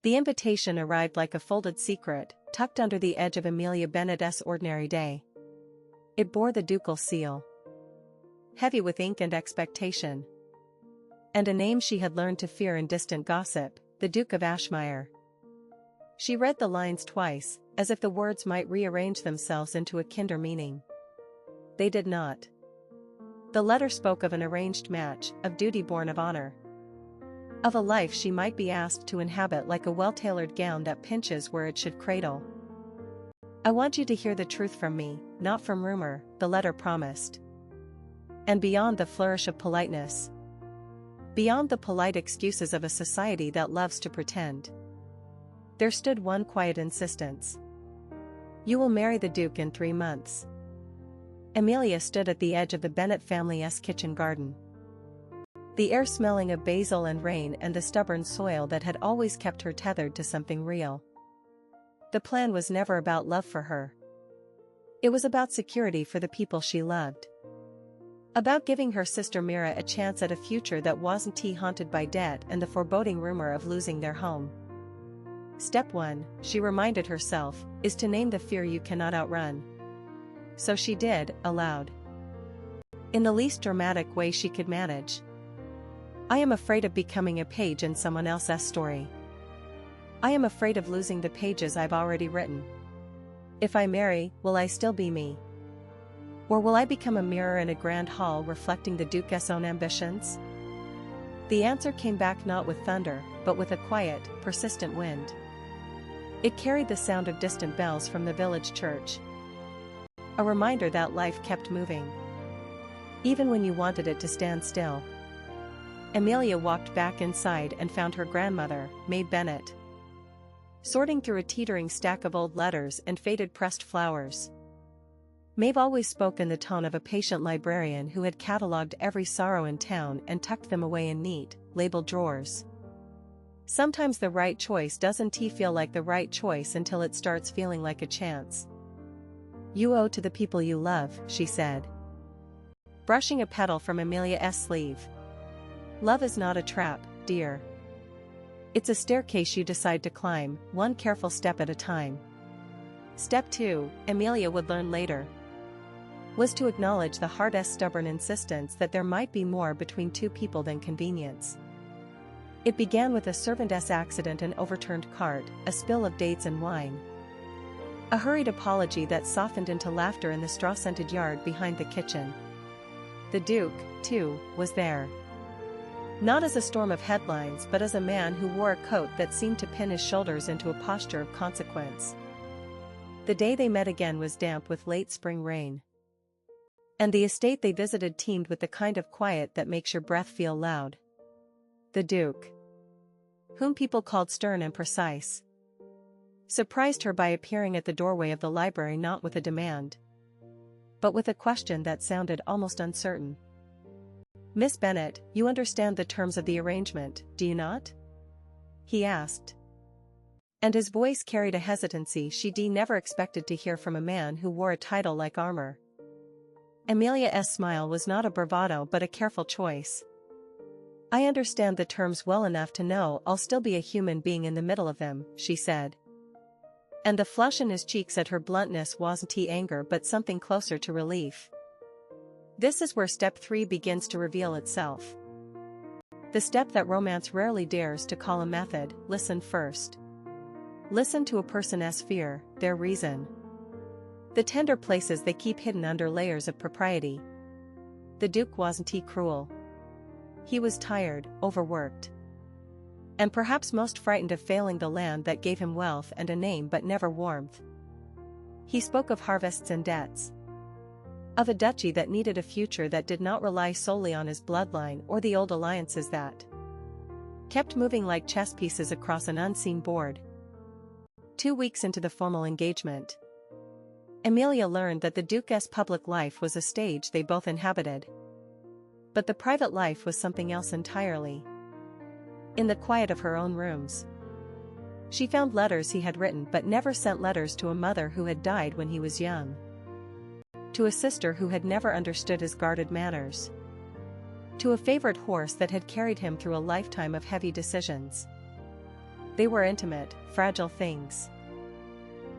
The invitation arrived like a folded secret, tucked under the edge of Emilia Bennet's ordinary day. It bore the ducal seal, heavy with ink and expectation, and a name she had learned to fear in distant gossip, the Duke of Ashmire. She read the lines twice, as if the words might rearrange themselves into a kinder meaning. They did not. The letter spoke of an arranged match, of duty born of honor, of a life she might be asked to inhabit like a well-tailored gown that pinches where it should cradle. "I want you to hear the truth from me, not from rumor," the letter promised. And beyond the flourish of politeness, beyond the polite excuses of a society that loves to pretend, there stood one quiet insistence. "You will marry the Duke in 3 months." Emilia stood at the edge of the Bennet family's kitchen garden, the air smelling of basil and rain and the stubborn soil that had always kept her tethered to something real. The plan was never about love for her. It was about security for the people she loved. About giving her sister Mira a chance at a future that wasn't haunted by debt and the foreboding rumor of losing their home. Step 1, she reminded herself, is to name the fear you cannot outrun. So she did, aloud, in the least dramatic way she could manage. "I am afraid of becoming a page in someone else's story. I am afraid of losing the pages I've already written. If I marry, will I still be me? Or will I become a mirror in a grand hall reflecting the Duke's own ambitions?" The answer came back not with thunder, but with a quiet, persistent wind. It carried the sound of distant bells from the village church, a reminder that life kept moving, even when you wanted it to stand still. Emilia walked back inside and found her grandmother, Maid Bennet, sorting through a teetering stack of old letters and faded pressed flowers. Maeve always spoke in the tone of a patient librarian who had catalogued every sorrow in town and tucked them away in neat, labeled drawers. "Sometimes the right choice doesn't feel like the right choice until it starts feeling like a chance. You owe to the people you love," she said, brushing a petal from Emilia's sleeve. "Love is not a trap, dear. It's a staircase you decide to climb, one careful step at a time." Step 2, Emilia would learn later, was to acknowledge the heart's stubborn insistence that there might be more between two people than convenience. It began with a servant's accident, an overturned cart, a spill of dates and wine, a hurried apology that softened into laughter in the straw-scented yard behind the kitchen. The Duke, too, was there. Not as a storm of headlines but as a man who wore a coat that seemed to pin his shoulders into a posture of consequence. The day they met again was damp with late spring rain, and the estate they visited teemed with the kind of quiet that makes your breath feel loud. The Duke, whom people called stern and precise, surprised her by appearing at the doorway of the library not with a demand, but with a question that sounded almost uncertain. "Miss Bennet, you understand the terms of the arrangement, do you not?" he asked. And his voice carried a hesitancy she'd never expected to hear from a man who wore a title like armor. Emilia's smile was not a bravado but a careful choice. "I understand the terms well enough to know I'll still be a human being in the middle of them," she said. And the flush in his cheeks at her bluntness wasn't anger but something closer to relief. This is where step 3 begins to reveal itself. The step that romance rarely dares to call a method. Listen first. Listen to a person's fear, their reason, the tender places they keep hidden under layers of propriety. The Duke wasn't cruel. He was tired, overworked, and perhaps most frightened of failing the land that gave him wealth and a name but never warmth. He spoke of harvests and debts, of a duchy that needed a future that did not rely solely on his bloodline or the old alliances that kept moving like chess pieces across an unseen board. 2 weeks into the formal engagement, Emilia learned that the Duke's public life was a stage they both inhabited. But the private life was something else entirely. In the quiet of her own rooms, she found letters he had written but never sent, letters to a mother who had died when he was young, to a sister who had never understood his guarded manners, to a favorite horse that had carried him through a lifetime of heavy decisions. They were intimate, fragile things.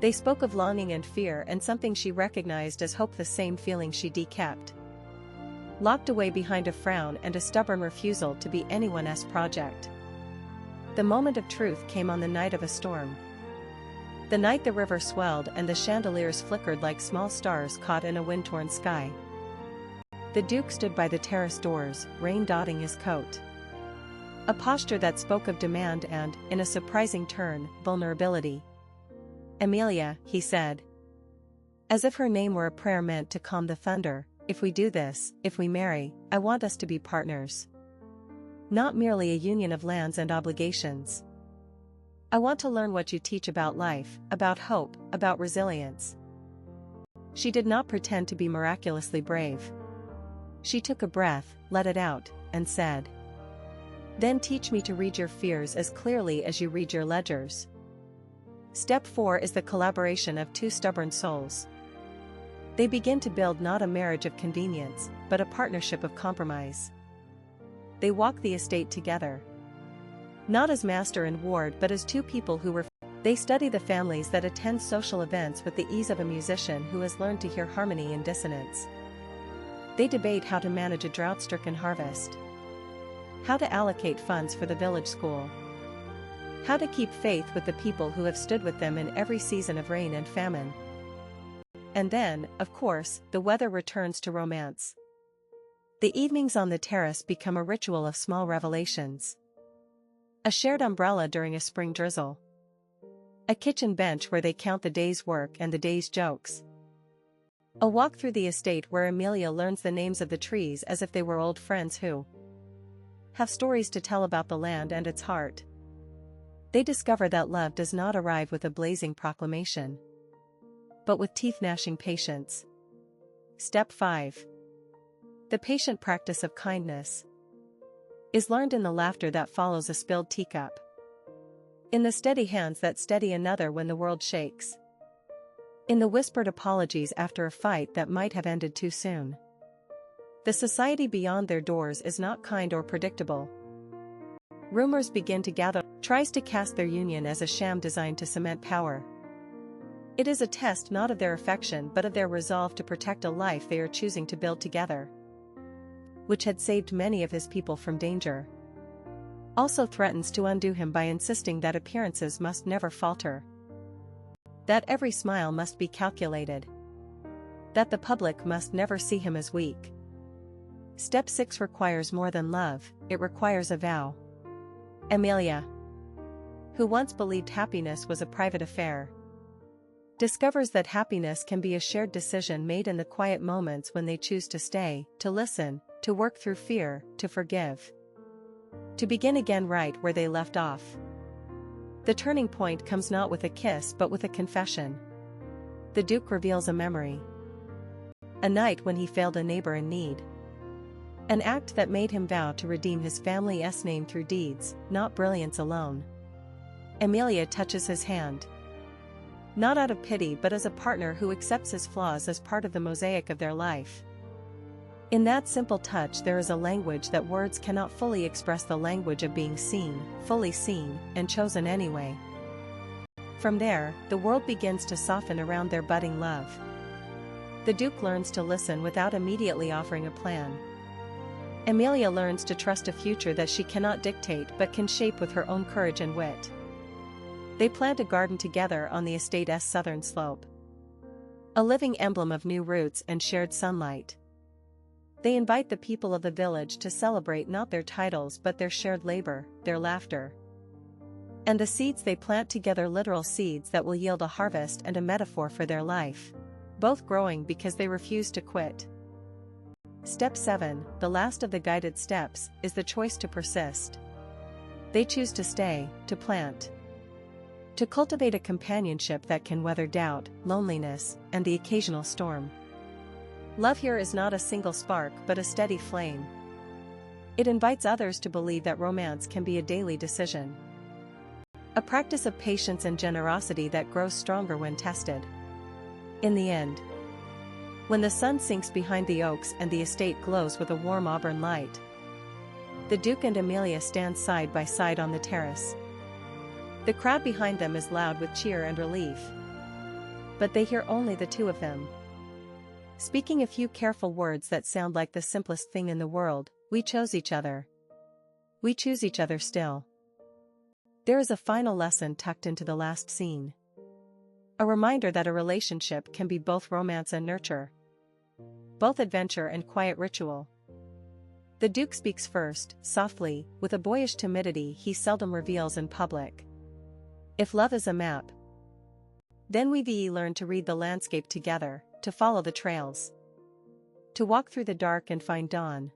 They spoke of longing and fear and something she recognized as hope, the same feeling she kept locked away behind a frown and a stubborn refusal to be anyone else's project. The moment of truth came on the night of a storm. The night the river swelled and the chandeliers flickered like small stars caught in a wind-torn sky. The Duke stood by the terrace doors, rain dotting his coat. A posture that spoke of demand and, in a surprising turn, vulnerability. "Emilia," he said. As if her name were a prayer meant to calm the thunder, "if we do this, if we marry, I want us to be partners. Not merely a union of lands and obligations. I want to learn what you teach about life, about hope, about resilience." She did not pretend to be miraculously brave. She took a breath, let it out, and said, "Then teach me to read your fears as clearly as you read your ledgers." Step 4 is the collaboration of two stubborn souls. They begin to build not a marriage of convenience, but a partnership of compromise. They walk the estate together. Not as master and ward but as two people who were. They study the families that attend social events with the ease of a musician who has learned to hear harmony in dissonance. They debate how to manage a drought-stricken harvest. How to allocate funds for the village school. How to keep faith with the people who have stood with them in every season of rain and famine. And then, of course, the weather returns to romance. The evenings on the terrace become a ritual of small revelations. A shared umbrella during a spring drizzle. A kitchen bench where they count the day's work and the day's jokes. A walk through the estate where Emilia learns the names of the trees as if they were old friends who have stories to tell about the land and its heart. They discover that love does not arrive with a blazing proclamation, but with teeth-gnashing patience. Step 5. The patient practice of kindness is learned in the laughter that follows a spilled teacup. In the steady hands that steady another when the world shakes. In the whispered apologies after a fight that might have ended too soon. The society beyond their doors is not kind or predictable. Rumors begin to gather, tries to cast their union as a sham designed to cement power. It is a test not of their affection but of their resolve to protect a life they are choosing to build together, which had saved many of his people from danger. Also threatens to undo him by insisting that appearances must never falter. That every smile must be calculated. That the public must never see him as weak. Step 6 requires more than love, it requires a vow. Emilia, who once believed happiness was a private affair, discovers that happiness can be a shared decision made in the quiet moments when they choose to stay, to listen, to work through fear, to forgive. To begin again right where they left off. The turning point comes not with a kiss but with a confession. The Duke reveals a memory. A night when he failed a neighbor in need. An act that made him vow to redeem his family's name through deeds, not brilliance alone. Emilia touches his hand. Not out of pity but as a partner who accepts his flaws as part of the mosaic of their life. In that simple touch there is a language that words cannot fully express, the language of being seen, fully seen, and chosen anyway. From there, the world begins to soften around their budding love. The Duke learns to listen without immediately offering a plan. Emilia learns to trust a future that she cannot dictate but can shape with her own courage and wit. They plant a garden together on the estate's southern slope. A living emblem of new roots and shared sunlight. They invite the people of the village to celebrate not their titles but their shared labor, their laughter. And the seeds they plant together, literal seeds that will yield a harvest and a metaphor for their life. Both growing because they refuse to quit. Step 7, the last of the guided steps, is the choice to persist. They choose to stay, to plant. To cultivate a companionship that can weather doubt, loneliness, and the occasional storm. Love here is not a single spark but a steady flame. It invites others to believe that romance can be a daily decision. A practice of patience and generosity that grows stronger when tested. In the end, when the sun sinks behind the oaks and the estate glows with a warm auburn light, the Duke and Emilia stand side by side on the terrace. The crowd behind them is loud with cheer and relief. But they hear only the two of them, speaking a few careful words that sound like the simplest thing in the world: "We chose each other. We choose each other still." There is a final lesson tucked into the last scene. A reminder that a relationship can be both romance and nurture, both adventure and quiet ritual. The Duke speaks first, softly, with a boyish timidity he seldom reveals in public. "If love is a map, then we learn to read the landscape together, to follow the trails, to walk through the dark and find dawn."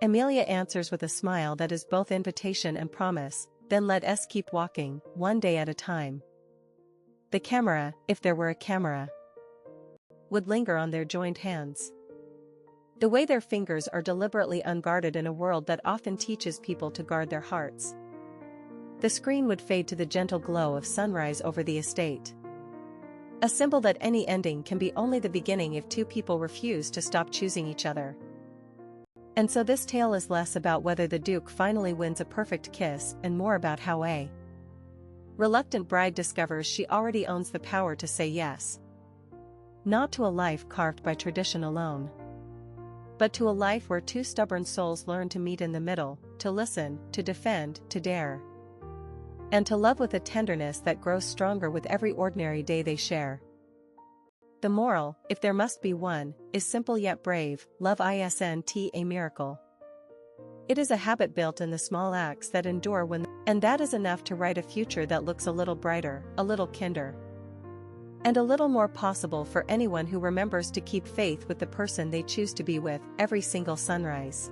Emilia answers with a smile that is both invitation and promise, "Then let us keep walking, one day at a time." The camera, if there were a camera, would linger on their joined hands. The way their fingers are deliberately unguarded in a world that often teaches people to guard their hearts. The screen would fade to the gentle glow of sunrise over the estate. A symbol that any ending can be only the beginning if two people refuse to stop choosing each other. And so this tale is less about whether the Duke finally wins a perfect kiss and more about how a reluctant bride discovers she already owns the power to say yes. Not to a life carved by tradition alone, but to a life where two stubborn souls learn to meet in the middle, to listen, to defend, to dare, and to love with a tenderness that grows stronger with every ordinary day they share. The moral, if there must be one, is simple yet brave: love isn't a miracle. It is a habit built in the small acts that endure and that is enough to write a future that looks a little brighter, a little kinder, and a little more possible for anyone who remembers to keep faith with the person they choose to be with every single sunrise.